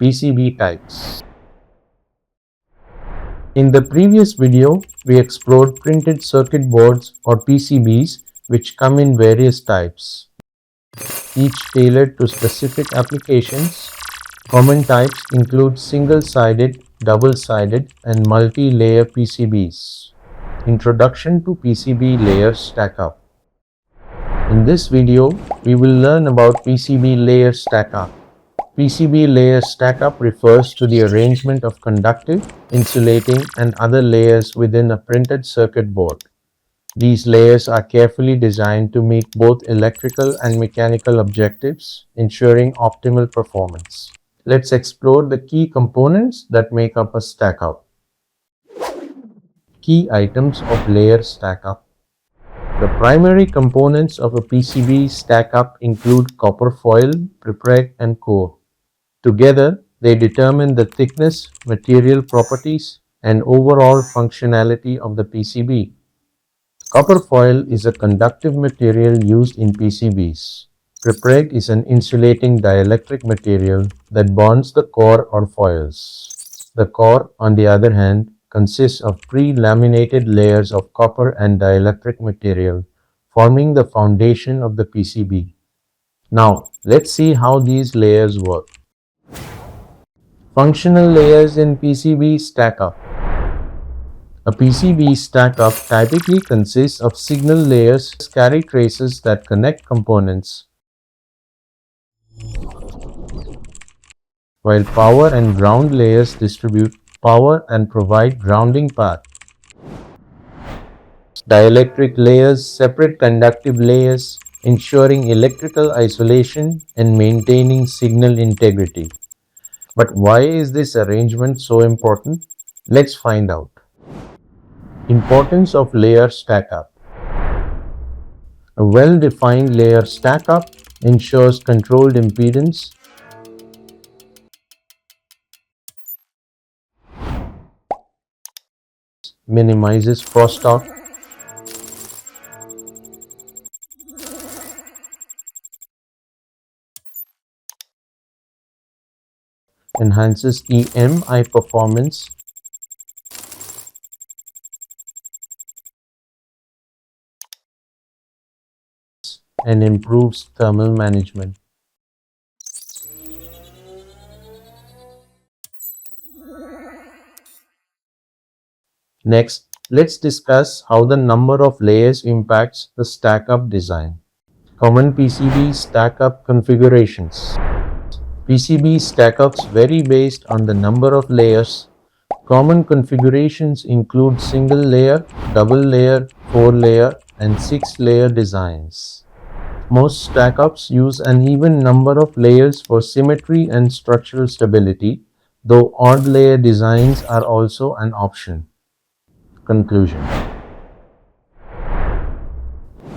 PCB types. In the previous video, we explored printed circuit boards or PCBs, which come in various types, each tailored to specific applications. Common types include single-sided, double-sided, and multi-layer PCBs. Introduction to PCB Layer Stackup. In this video, we will learn about PCB Layer Stackup. PCB Layer Stackup refers to the arrangement of conductive, insulating, and other layers within a printed circuit board. These layers are carefully designed to meet both electrical and mechanical objectives, ensuring optimal performance. Let's explore the key components that make up a stackup. Key items of layer stackup. The primary components of a PCB stackup include copper foil, prepreg, and core. Together, they determine the thickness, material properties, and overall functionality of the PCB. Copper foil is a conductive material used in PCBs. Prepreg is an insulating dielectric material that bonds the core or foils. The core, on the other hand, consists of pre-laminated layers of copper and dielectric material, forming the foundation of the PCB. Now, let's see how these layers work. Functional layers in PCB stackup. A PCB stackup typically consists of signal layers, carry traces that connect components, while power and ground layers distribute power and provide grounding path. Dielectric layers separate conductive layers, ensuring electrical isolation and maintaining signal integrity. But why is this arrangement so important? Let's find out. Importance of layer stackup. A well-defined layer stackup ensures controlled impedance, minimizes crosstalk, enhances EMI performance, and improves thermal management. Next, let's discuss how the number of layers impacts the stackup design. Common PCB stackup configurations. PCB stackups vary based on the number of layers. Common configurations include single layer, double layer, 4-layer, and 6-layer designs. Most stackups use an even number of layers for symmetry and structural stability, though odd layer designs are also an option. Conclusion.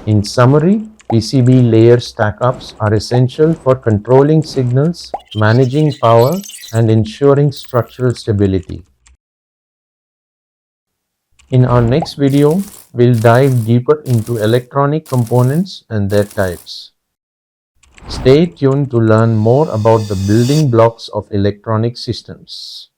In summary, PCB layer stackups are essential for controlling signals, managing power, and ensuring structural stability. In our next video, we'll dive deeper into electronic components and their types. Stay tuned to learn more about the building blocks of electronic systems.